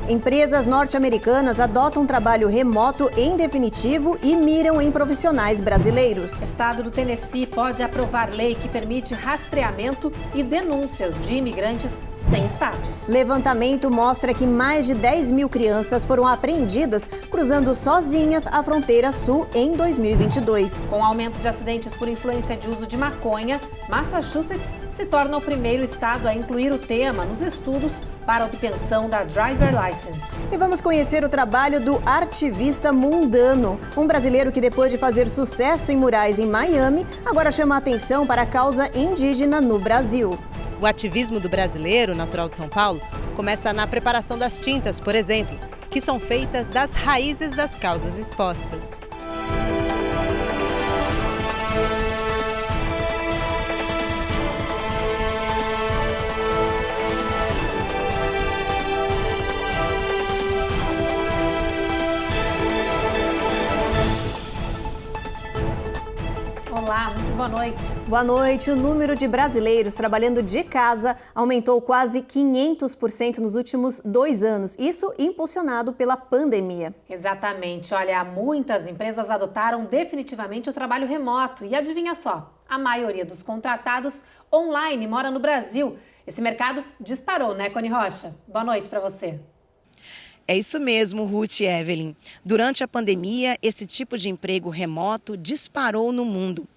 Empresas norte-americanas adotam trabalho remoto em definitivo e miram em profissionais brasileiros. O estado do Tennessee pode aprovar lei que permite rastreamento e denúncias de imigrantes sem status. Levantamento mostra que mais de 10 mil crianças foram apreendidas cruzando sozinhas a fronteira sul em 2022. Com o aumento de acidentes por influência de uso de maconha, Massachusetts se torna o primeiro estado a incluir o tema nos estudos para a obtenção da Driver License. E vamos conhecer o trabalho do Artivista Mundano, um brasileiro que depois de fazer sucesso em murais em Miami, agora chama a atenção para a causa indígena no Brasil. O ativismo do brasileiro, natural de São Paulo, começa na preparação das tintas, por exemplo, que são feitas das raízes das causas expostas. Olá, muito boa noite. Boa noite. O número de brasileiros trabalhando de casa aumentou quase 500% nos últimos 2 anos. Isso impulsionado pela pandemia. Exatamente. Olha, muitas empresas adotaram definitivamente o trabalho remoto. E adivinha só, a maioria dos contratados online mora no Brasil. Esse mercado disparou, né, Cone Rocha? Boa noite para você. É isso mesmo, Ruth e Evelyn. Durante a pandemia, esse tipo de emprego remoto disparou no mundo.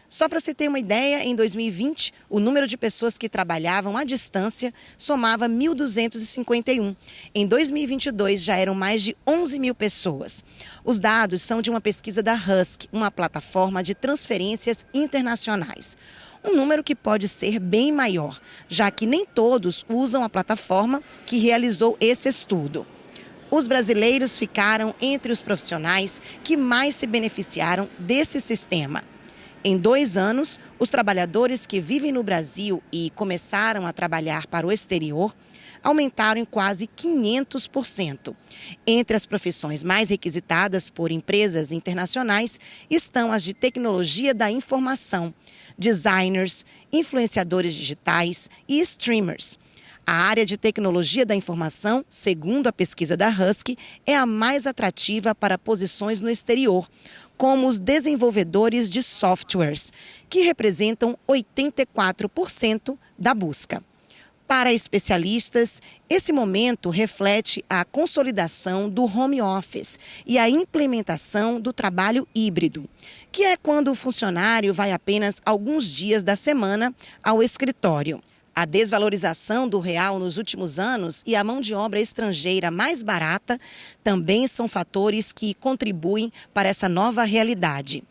Só para você ter uma ideia, em 2020, o número de pessoas que trabalhavam à distância somava 1.251. Em 2022, já eram mais de 11 mil pessoas. Os dados são de uma pesquisa da Husky, uma plataforma de transferências internacionais. Um número que pode ser bem maior, já que nem todos usam a plataforma que realizou esse estudo. Os brasileiros ficaram entre os profissionais que mais se beneficiaram desse sistema. Em 2 anos, os trabalhadores que vivem no Brasil e começaram a trabalhar para o exterior aumentaram em quase 500%. Entre as profissões mais requisitadas por empresas internacionais estão as de tecnologia da informação, designers, influenciadores digitais e streamers. A área de tecnologia da informação, segundo a pesquisa da Husky, é a mais atrativa para posições no exterior, como os desenvolvedores de softwares, que representam 84% da busca. Para especialistas, esse momento reflete a consolidação do home office e a implementação do trabalho híbrido, que é quando o funcionário vai apenas alguns dias da semana ao escritório. A desvalorização do real nos últimos anos e a mão de obra estrangeira mais barata também são fatores que contribuem para essa nova realidade.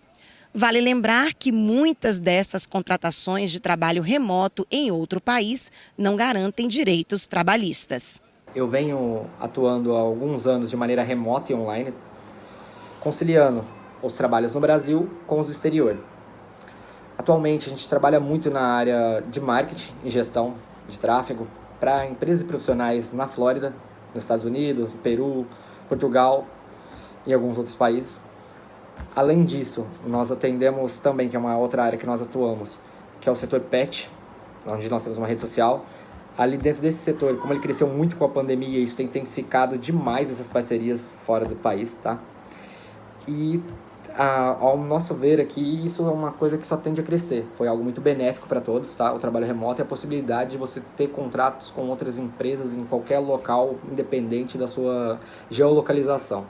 Vale lembrar que muitas dessas contratações de trabalho remoto em outro país não garantem direitos trabalhistas. Eu venho atuando há alguns anos de maneira remota e online, conciliando os trabalhos no Brasil com os do exterior. Atualmente, a gente trabalha muito na área de marketing e gestão de tráfego para empresas e profissionais na Flórida, nos Estados Unidos, no Peru, Portugal e alguns outros países. Além disso, nós atendemos também, que é uma outra área que nós atuamos, que é o setor pet, onde nós temos uma rede social. Ali dentro desse setor, como ele cresceu muito com a pandemia, isso tem intensificado demais essas parcerias fora do país, tá? E ao nosso ver aqui, isso é uma coisa que só tende a crescer. Foi algo muito benéfico para todos, tá? O trabalho remoto e a possibilidade de você ter contratos com outras empresas em qualquer local, independente da sua geolocalização.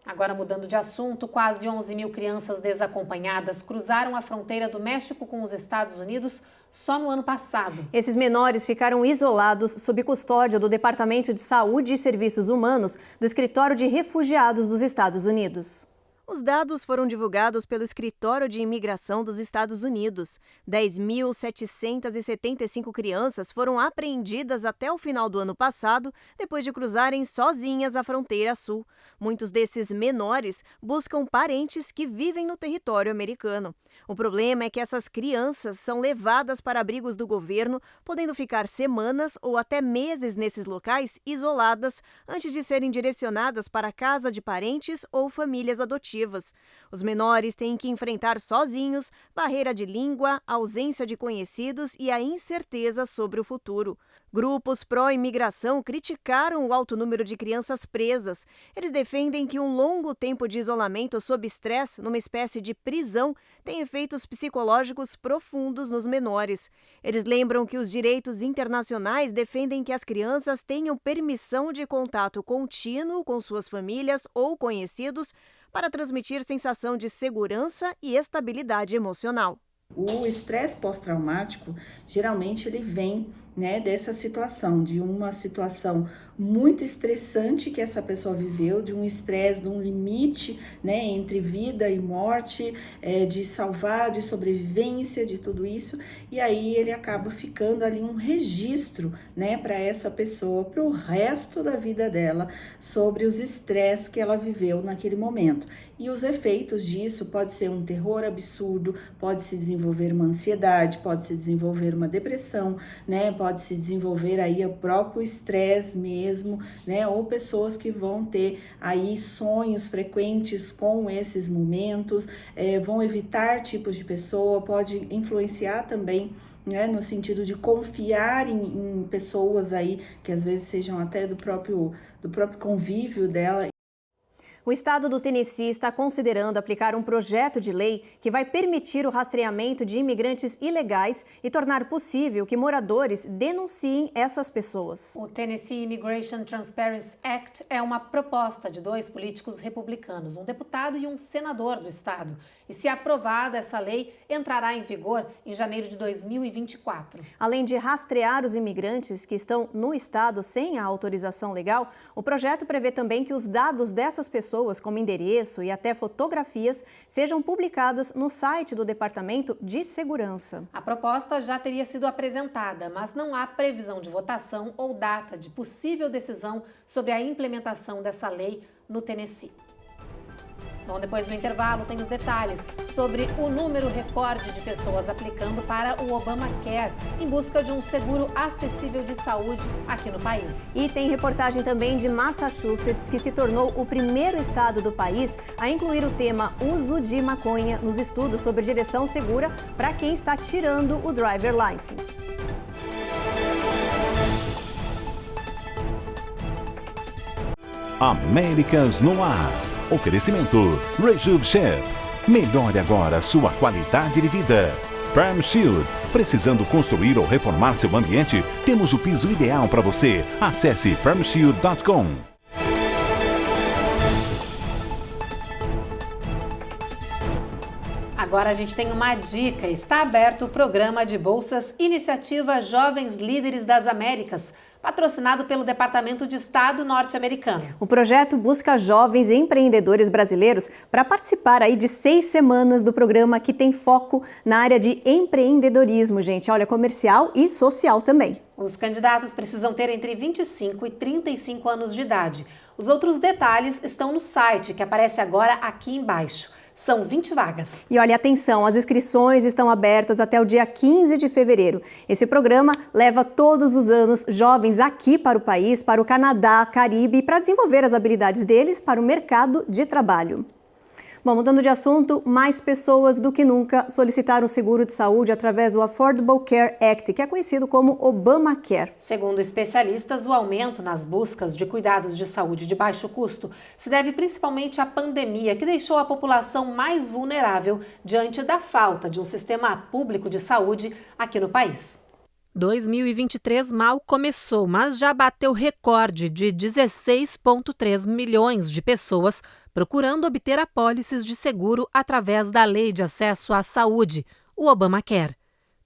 Agora, mudando de assunto, quase 11 mil crianças desacompanhadas cruzaram a fronteira do México com os Estados Unidos só no ano passado. Esses menores ficaram isolados sob custódia do Departamento de Saúde e Serviços Humanos do Escritório de Refugiados dos Estados Unidos. Os dados foram divulgados pelo Escritório de Imigração dos Estados Unidos. 10.775 crianças foram apreendidas até o final do ano passado, depois de cruzarem sozinhas a fronteira sul. Muitos desses menores buscam parentes que vivem no território americano. O problema é que essas crianças são levadas para abrigos do governo, podendo ficar semanas ou até meses nesses locais isoladas antes de serem direcionadas para a casa de parentes ou famílias adotivas. Os menores têm que enfrentar sozinhos barreira de língua, ausência de conhecidos e a incerteza sobre o futuro. Grupos pró-imigração criticaram o alto número de crianças presas. Eles defendem que um longo tempo de isolamento sob estresse, numa espécie de prisão, tem efeitos psicológicos profundos nos menores. Eles lembram que os direitos internacionais defendem que as crianças tenham permissão de contato contínuo com suas famílias ou conhecidos para transmitir sensação de segurança e estabilidade emocional. O estresse pós-traumático, geralmente ele vem, dessa situação, de uma situação muito estressante que essa pessoa viveu, de um estresse, de um limite, entre vida e morte, de salvar, de sobrevivência, de tudo isso, e aí ele acaba ficando ali um registro, para essa pessoa, para o resto da vida dela, sobre os estresses que ela viveu naquele momento. E os efeitos disso pode ser um terror absurdo, pode se desenvolver uma ansiedade, pode se desenvolver uma depressão, pode se desenvolver aí o próprio estresse mesmo, ou pessoas que vão ter aí sonhos frequentes com esses momentos, vão evitar tipos de pessoa, pode influenciar também, no sentido de confiar em pessoas aí que às vezes sejam até do próprio convívio dela. O estado do Tennessee está considerando aplicar um projeto de lei que vai permitir o rastreamento de imigrantes ilegais e tornar possível que moradores denunciem essas pessoas. O Tennessee Immigration Transparency Act é uma proposta de 2 políticos republicanos, um deputado e um senador do estado. E se aprovada, essa lei entrará em vigor em janeiro de 2024. Além de rastrear os imigrantes que estão no estado sem a autorização legal, o projeto prevê também que os dados dessas pessoas, como endereço e até fotografias, sejam publicadas no site do Departamento de Segurança. A proposta já teria sido apresentada, mas não há previsão de votação ou data de possível decisão sobre a implementação dessa lei no Tennessee. Bom, depois do intervalo tem os detalhes sobre o número recorde de pessoas aplicando para o Obamacare em busca de um seguro acessível de saúde aqui no país. E tem reportagem também de Massachusetts, que se tornou o primeiro estado do país a incluir o tema uso de maconha nos estudos sobre direção segura para quem está tirando o driver license. Américas no ar. Oferecimento Rejuve Chef. Melhore agora sua qualidade de vida. Perm Shield. Precisando construir ou reformar seu ambiente? Temos o piso ideal para você. Acesse permshield.com. Agora a gente tem uma dica. Está aberto o programa de bolsas Iniciativa Jovens Líderes das Américas, patrocinado pelo Departamento de Estado norte-americano. O projeto busca jovens empreendedores brasileiros para participar aí de 6 semanas do programa, que tem foco na área de empreendedorismo, gente. Olha, comercial e social também. Os candidatos precisam ter entre 25 e 35 anos de idade. Os outros detalhes estão no site, que aparece agora aqui embaixo. São 20 vagas. E olha, atenção, as inscrições estão abertas até o dia 15 de fevereiro. Esse programa leva todos os anos jovens aqui para o país, para o Canadá, Caribe, para desenvolver as habilidades deles para o mercado de trabalho. Bom, mudando de assunto, mais pessoas do que nunca solicitaram seguro de saúde através do Affordable Care Act, que é conhecido como Obamacare. Segundo especialistas, o aumento nas buscas de cuidados de saúde de baixo custo se deve principalmente à pandemia, que deixou a população mais vulnerável diante da falta de um sistema público de saúde aqui no país. 2023 mal começou, mas já bateu recorde de 16,3 milhões de pessoas procurando obter apólices de seguro através da Lei de Acesso à Saúde, o Obamacare.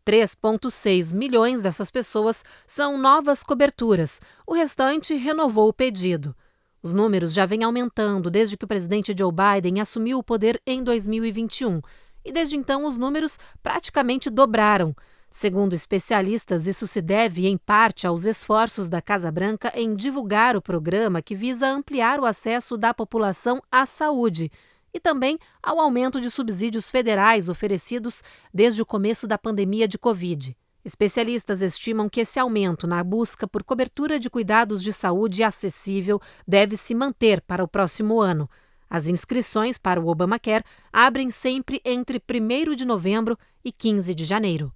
3,6 milhões dessas pessoas são novas coberturas, o restante renovou o pedido. Os números já vêm aumentando desde que o presidente Joe Biden assumiu o poder em 2021, e desde então os números praticamente dobraram. Segundo especialistas, isso se deve, em parte, aos esforços da Casa Branca em divulgar o programa, que visa ampliar o acesso da população à saúde, e também ao aumento de subsídios federais oferecidos desde o começo da pandemia de Covid. Especialistas estimam que esse aumento na busca por cobertura de cuidados de saúde acessível deve se manter para o próximo ano. As inscrições para o Obamacare abrem sempre entre 1º de novembro e 15 de janeiro.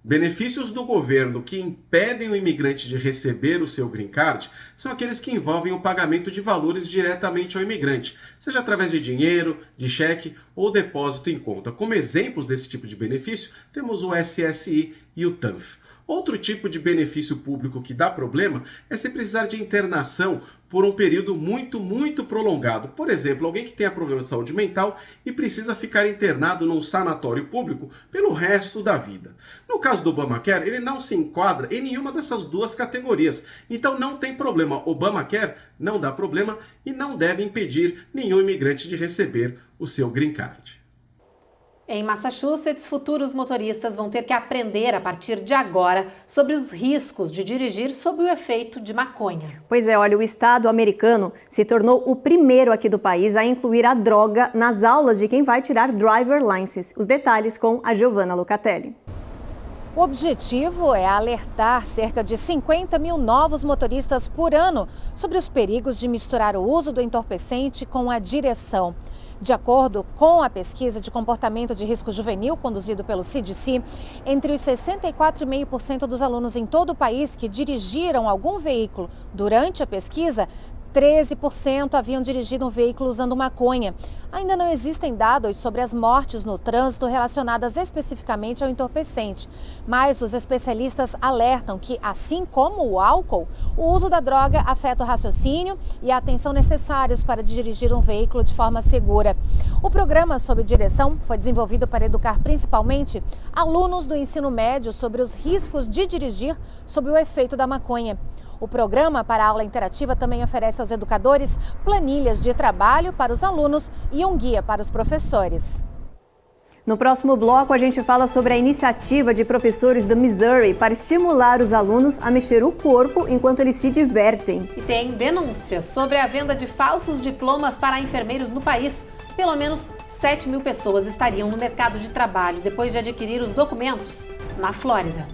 Benefícios do governo que impedem o imigrante de receber o seu green card são aqueles que envolvem o pagamento de valores diretamente ao imigrante, seja através de dinheiro, de cheque ou depósito em conta. Como exemplos desse tipo de benefício, temos o SSI e o TANF. Outro tipo de benefício público que dá problema é se precisar de internação por um período muito prolongado. Por exemplo, alguém que tenha problema de saúde mental e precisa ficar internado num sanatório público pelo resto da vida. No caso do Obamacare, ele não se enquadra em nenhuma dessas duas categorias. Então não tem problema. Obamacare não dá problema e não deve impedir nenhum imigrante de receber o seu green card. Em Massachusetts, futuros motoristas vão ter que aprender a partir de agora sobre os riscos de dirigir sob o efeito de maconha. Pois é, olha, o estado americano se tornou o primeiro aqui do país a incluir a droga nas aulas de quem vai tirar driver license. Os detalhes com a Giovanna Locatelli. O objetivo é alertar cerca de 50 mil novos motoristas por ano sobre os perigos de misturar o uso do entorpecente com a direção. De acordo com a pesquisa de comportamento de risco juvenil conduzido pelo CDC, entre os 64,5% dos alunos em todo o país que dirigiram algum veículo durante a pesquisa, 13% haviam dirigido um veículo usando maconha. Ainda não existem dados sobre as mortes no trânsito relacionadas especificamente ao entorpecente, mas os especialistas alertam que, assim como o álcool, o uso da droga afeta o raciocínio e a atenção necessários para dirigir um veículo de forma segura. O programa sob direção foi desenvolvido para educar principalmente alunos do ensino médio sobre os riscos de dirigir sob o efeito da maconha. O programa para a aula interativa também oferece aos educadores planilhas de trabalho para os alunos e um guia para os professores. No próximo bloco, a gente fala sobre a iniciativa de professores do Missouri para estimular os alunos a mexer o corpo enquanto eles se divertem. E tem denúncias sobre a venda de falsos diplomas para enfermeiros no país. Pelo menos 7 mil pessoas estariam no mercado de trabalho depois de adquirir os documentos na Flórida.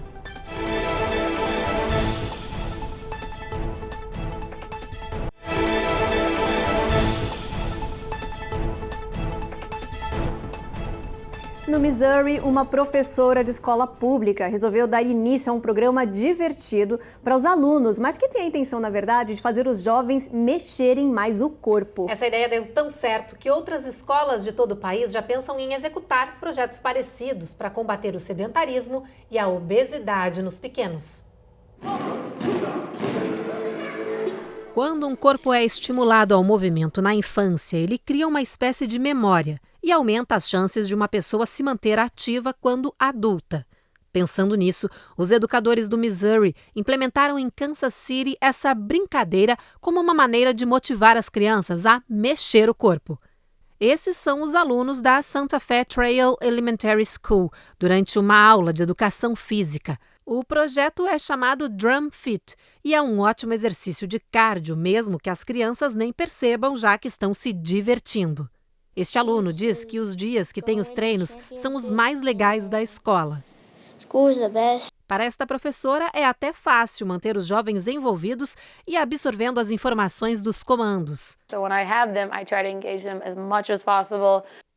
No Missouri, uma professora de escola pública resolveu dar início a um programa divertido para os alunos, mas que tem a intenção, na verdade, de fazer os jovens mexerem mais o corpo. Essa ideia deu tão certo que outras escolas de todo o país já pensam em executar projetos parecidos para combater o sedentarismo e a obesidade nos pequenos. Quando um corpo é estimulado ao movimento na infância, ele cria uma espécie de memória e aumenta as chances de uma pessoa se manter ativa quando adulta. Pensando nisso, os educadores do Missouri implementaram em Kansas City essa brincadeira como uma maneira de motivar as crianças a mexer o corpo. Esses são os alunos da Santa Fe Trail Elementary School, durante uma aula de educação física. O projeto é chamado Drum Fit e é um ótimo exercício de cardio, mesmo que as crianças nem percebam, já que estão se divertindo. Este aluno diz que os dias que tem os treinos são os mais legais da escola. Para esta professora, é até fácil manter os jovens envolvidos e absorvendo as informações dos comandos.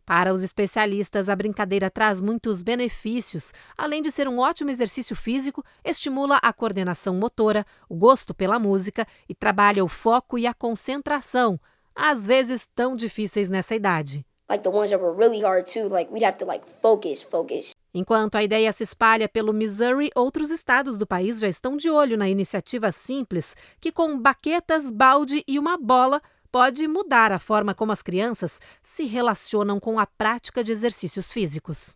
Para os especialistas, a brincadeira traz muitos benefícios. Além de ser um ótimo exercício físico, estimula a coordenação motora, o gosto pela música e trabalha o foco e a concentração, às vezes tão difíceis nessa idade. Enquanto a ideia se espalha pelo Missouri, outros estados do país já estão de olho na iniciativa simples que, com baquetas, balde e uma bola, pode mudar a forma como as crianças se relacionam com a prática de exercícios físicos.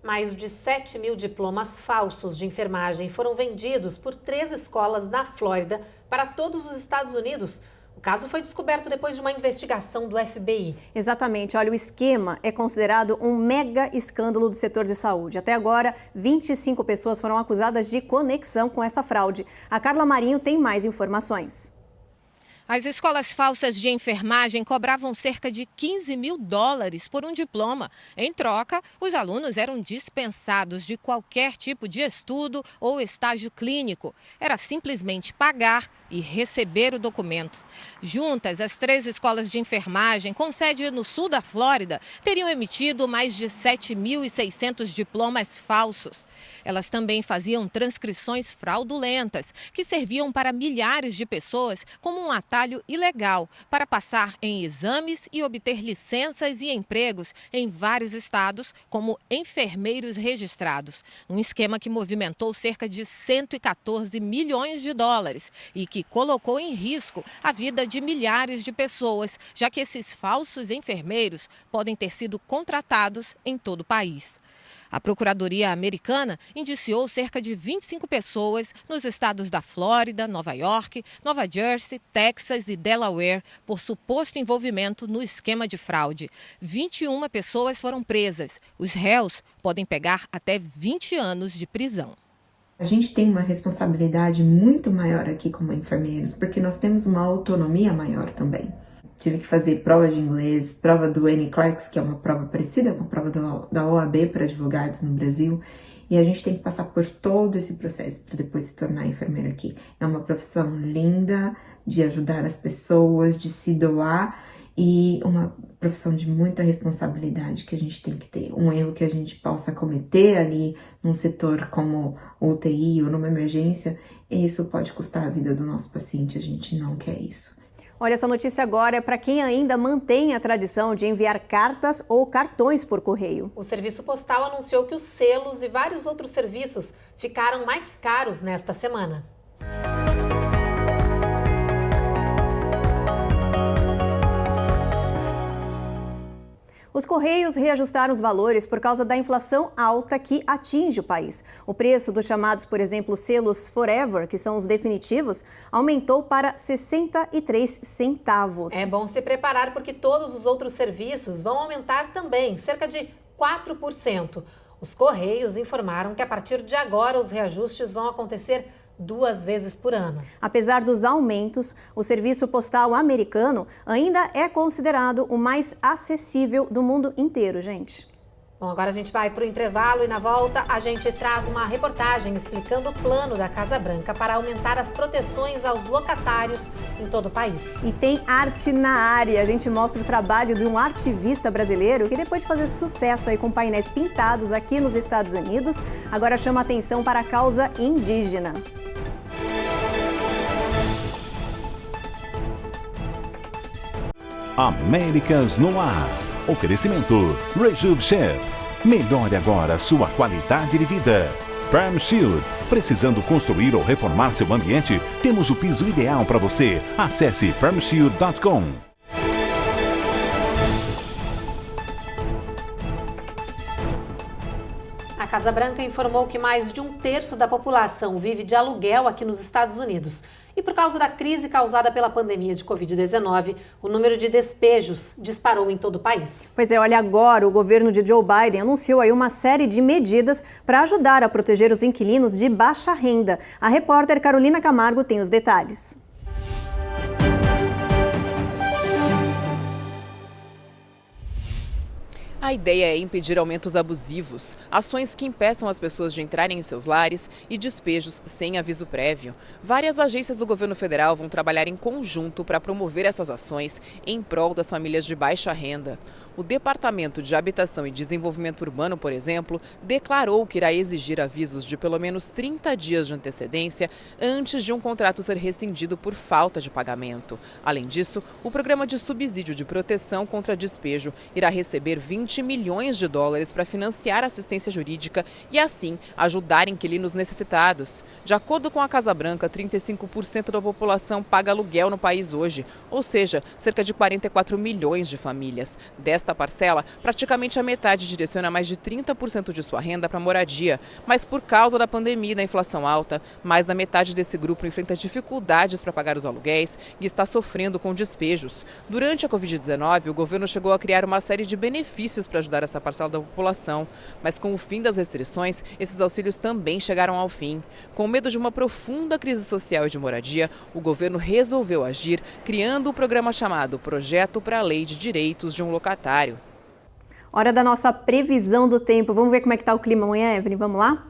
Mais de 7 mil diplomas falsos de enfermagem foram vendidos por 3 escolas na Flórida para todos os Estados Unidos. O caso foi descoberto depois de uma investigação do FBI. Exatamente. Olha, o esquema é considerado um mega escândalo do setor de saúde. Até agora, 25 pessoas foram acusadas de conexão com essa fraude. A Carla Marinho tem mais informações. As escolas falsas de enfermagem cobravam cerca de $15 mil por um diploma. Em troca, os alunos eram dispensados de qualquer tipo de estudo ou estágio clínico. Era simplesmente pagar e receber o documento. Juntas, as 3 escolas de enfermagem, com sede no sul da Flórida, teriam emitido mais de 7.600 diplomas falsos. Elas também faziam transcrições fraudulentas, que serviam para milhares de pessoas como um atalho ilegal para passar em exames e obter licenças e empregos em vários estados como enfermeiros registrados. Um esquema que movimentou cerca de 114 milhões de dólares e que colocou em risco a vida de milhares de pessoas, já que esses falsos enfermeiros podem ter sido contratados em todo o país. A Procuradoria Americana indiciou cerca de 25 pessoas nos estados da Flórida, Nova York, Nova Jersey, Texas e Delaware por suposto envolvimento no esquema de fraude. 21 pessoas foram presas. Os réus podem pegar até 20 anos de prisão. A gente tem uma responsabilidade muito maior aqui como enfermeiros, porque nós temos uma autonomia maior também. Tive que fazer prova de inglês, prova do NCLEX, que é uma prova parecida com a prova da OAB para advogados no Brasil, e a gente tem que passar por todo esse processo para depois se tornar enfermeira aqui. É uma profissão linda de ajudar as pessoas, de se doar, e uma profissão de muita responsabilidade que a gente tem que ter. Um erro que a gente possa cometer ali num setor como UTI ou numa emergência, isso pode custar a vida do nosso paciente, a gente não quer isso. Olha, essa notícia agora é para quem ainda mantém a tradição de enviar cartas ou cartões por correio. O Serviço Postal anunciou que os selos e vários outros serviços ficaram mais caros nesta semana. Os Correios reajustaram os valores por causa da inflação alta que atinge o país. O preço dos chamados, por exemplo, selos Forever, que são os definitivos, aumentou para 63 centavos. É bom se preparar porque todos os outros serviços vão aumentar também, cerca de 4%. Os Correios informaram que a partir de agora os reajustes vão acontecer 2 vezes por ano. Apesar dos aumentos, o serviço postal americano ainda é considerado o mais acessível do mundo inteiro, gente. Bom, agora a gente vai para o intervalo e na volta a gente traz uma reportagem explicando o plano da Casa Branca para aumentar as proteções aos locatários em todo o país. E tem arte na área. A gente mostra o trabalho de um ativista brasileiro que depois de fazer sucesso aí com painéis pintados aqui nos Estados Unidos, agora chama atenção para a causa indígena. Américas no Ar. Oferecimento Rejub Chef. Melhore agora sua qualidade de vida. Prime Shield. Precisando construir ou reformar seu ambiente? Temos o piso ideal para você. Acesse primeshield.com. A Casa Branca informou que mais de 1/3 da população vive de aluguel aqui nos Estados Unidos. E por causa da crise causada pela pandemia de Covid-19, o número de despejos disparou em todo o país. Pois é, olha, agora o governo de Joe Biden anunciou aí uma série de medidas para ajudar a proteger os inquilinos de baixa renda. A repórter Carolina Camargo tem os detalhes. A ideia é impedir aumentos abusivos, ações que impeçam as pessoas de entrarem em seus lares e despejos sem aviso prévio. Várias agências do governo federal vão trabalhar em conjunto para promover essas ações em prol das famílias de baixa renda. O Departamento de Habitação e Desenvolvimento Urbano, por exemplo, declarou que irá exigir avisos de pelo menos 30 dias de antecedência antes de um contrato ser rescindido por falta de pagamento. Além disso, o Programa de Subsídio de Proteção contra Despejo irá receber 20 milhões de dólares para financiar assistência jurídica e, assim, ajudar inquilinos necessitados. De acordo com a Casa Branca, 35% da população paga aluguel no país hoje, ou seja, cerca de 44 milhões de famílias. Desta parcela, praticamente a metade direciona mais de 30% de sua renda para moradia, mas por causa da pandemia e da inflação alta, mais da metade desse grupo enfrenta dificuldades para pagar os aluguéis e está sofrendo com despejos. Durante a Covid-19, o governo chegou a criar uma série de benefícios para ajudar essa parcela da população, mas com o fim das restrições, esses auxílios também chegaram ao fim. Com medo de uma profunda crise social e de moradia, o governo resolveu agir, criando o programa chamado Projeto para a Lei de Direitos de um Locatário. Hora da nossa previsão do tempo. Vamos ver como é que está o clima amanhã, Evelyn? Vamos lá?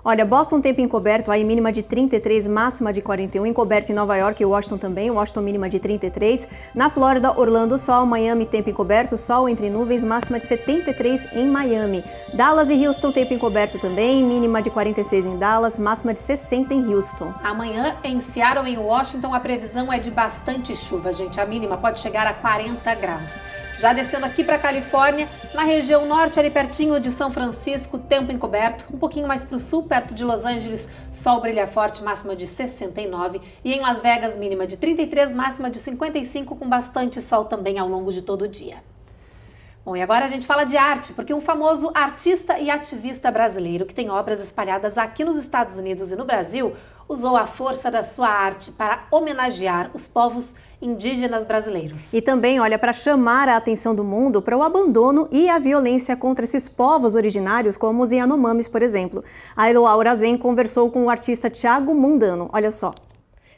Olha, Boston tempo encoberto, aí mínima de 33, máxima de 41. Encoberto em Nova York e Washington também, Washington mínima de 33. Na Flórida, Orlando, sol. Miami, tempo encoberto, sol entre nuvens, máxima de 73 em Miami. Dallas e Houston, tempo encoberto também, mínima de 46 em Dallas, máxima de 60 em Houston. Amanhã, em Seattle e em Washington, a previsão é de bastante chuva, gente. A mínima pode chegar a 40 graus. Já descendo aqui para a Califórnia, na região norte, ali pertinho de São Francisco, tempo encoberto. Um pouquinho mais para o sul, perto de Los Angeles, sol brilha forte, máxima de 69. E em Las Vegas, mínima de 33, máxima de 55, com bastante sol também ao longo de todo o dia. Bom, e agora a gente fala de arte, porque um famoso artista e ativista brasileiro que tem obras espalhadas aqui nos Estados Unidos e no Brasil, usou a força da sua arte para homenagear os povos indígenas brasileiros. E também, olha, para chamar a atenção do mundo para o abandono e a violência contra esses povos originários, como os Yanomamis, por exemplo. A Eloá Zen conversou com o artista Thiago Mundano. Olha só.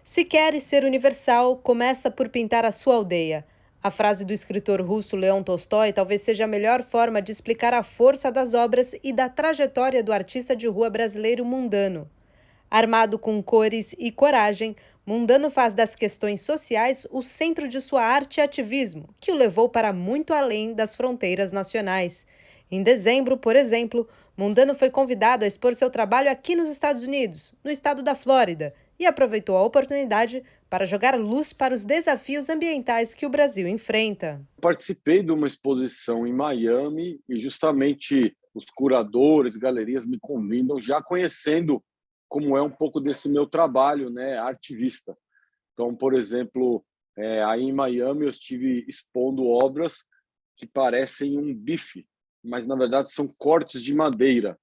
Se queres ser universal, começa por pintar a sua aldeia. A frase do escritor russo Leon Tolstói talvez seja a melhor forma de explicar a força das obras e da trajetória do artista de rua brasileiro Mundano. Armado com cores e coragem, Mundano faz das questões sociais o centro de sua arte e ativismo, que o levou para muito além das fronteiras nacionais. Em dezembro, por exemplo, Mundano foi convidado a expor seu trabalho aqui nos Estados Unidos, no estado da Flórida, e aproveitou a oportunidade para jogar luz para os desafios ambientais que o Brasil enfrenta. Participei de uma exposição em Miami e justamente os curadores, galerias me convidam, já conhecendo como é um pouco desse meu trabalho, né, ativista. Então, por exemplo, aí em Miami eu estive expondo obras que parecem um bife, mas na verdade são cortes de madeira,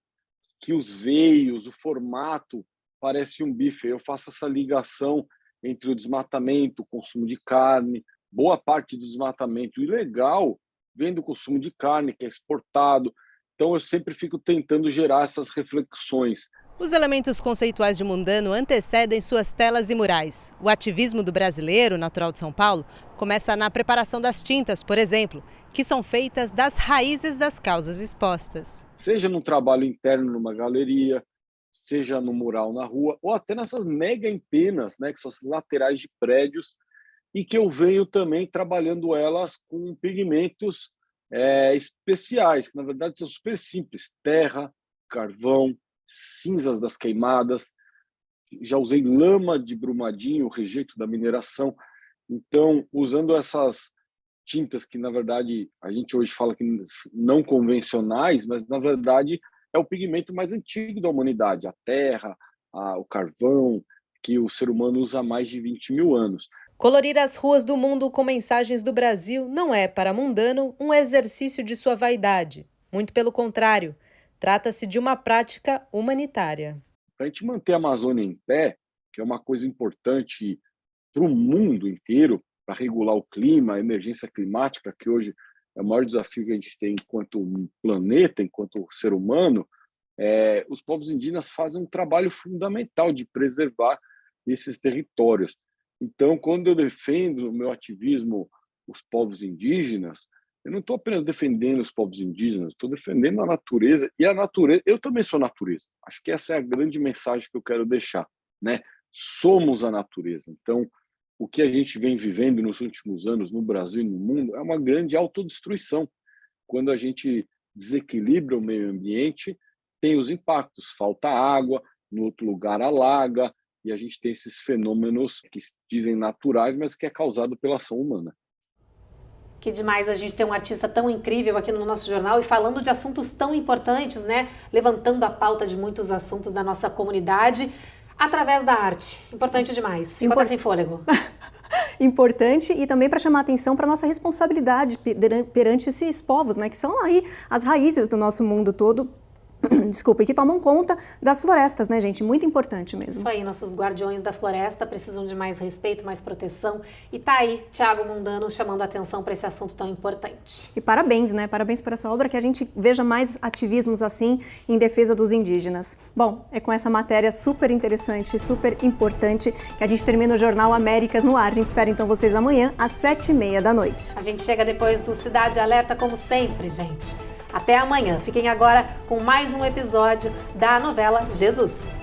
que os veios, o formato parece um bife. Eu faço essa ligação entre o desmatamento, o consumo de carne, boa parte do desmatamento ilegal vem do consumo de carne, que é exportado. Então eu sempre fico tentando gerar essas reflexões. Os elementos conceituais de Mundano antecedem suas telas e murais. O ativismo do brasileiro, natural de São Paulo, começa na preparação das tintas, por exemplo, que são feitas das raízes das causas expostas. Seja num trabalho interno numa galeria, seja no mural na rua, ou até nessas mega empenas, né, que são as laterais de prédios, e que eu venho também trabalhando elas com pigmentos especiais, que na verdade são super simples: terra, carvão, cinzas das queimadas. Já usei lama de Brumadinho, o rejeito da mineração. Então, usando essas tintas que, na verdade, a gente hoje fala que não convencionais, mas, na verdade, é o pigmento mais antigo da humanidade, a terra, o carvão, que o ser humano usa há mais de 20 mil anos. Colorir as ruas do mundo com mensagens do Brasil não é, para Mundano, um exercício de sua vaidade. Muito pelo contrário, trata-se de uma prática humanitária. Para a gente manter a Amazônia em pé, que é uma coisa importante para o mundo inteiro, para regular o clima, a emergência climática, que hoje é o maior desafio que a gente tem enquanto planeta, enquanto ser humano, os povos indígenas fazem um trabalho fundamental de preservar esses territórios. Então, quando eu defendo o meu ativismo, os povos indígenas, eu não estou apenas defendendo os povos indígenas, estou defendendo a natureza. E a natureza, eu também sou natureza. Acho que essa é a grande mensagem que eu quero deixar, né? Somos a natureza. Então, o que a gente vem vivendo nos últimos anos no Brasil e no mundo é uma grande autodestruição. Quando a gente desequilibra o meio ambiente, tem os impactos. Falta água, no outro lugar alaga, e a gente tem esses fenômenos que dizem naturais, mas que é causado pela ação humana. Que demais a gente ter um artista tão incrível aqui no nosso jornal e falando de assuntos tão importantes, né? Levantando a pauta de muitos assuntos da nossa comunidade através da arte. Importante demais. Ficou até sem fôlego. Importante, e também para chamar atenção para a nossa responsabilidade perante esses povos, né? Que são aí as raízes do nosso mundo todo. Desculpa, e que tomam conta das florestas, né, gente? Muito importante mesmo. Isso aí, nossos guardiões da floresta precisam de mais respeito, mais proteção. E tá aí, Thiago Mundano chamando a atenção para esse assunto tão importante. E parabéns, né? Parabéns por essa obra, que a gente veja mais ativismos assim em defesa dos indígenas. Bom, é com essa matéria super interessante, super importante, que a gente termina o Jornal Américas no ar. A gente espera então vocês amanhã às 7h30 da noite. A gente chega depois do Cidade Alerta, como sempre, gente. Até amanhã. Fiquem agora com mais um episódio da novela Jesus.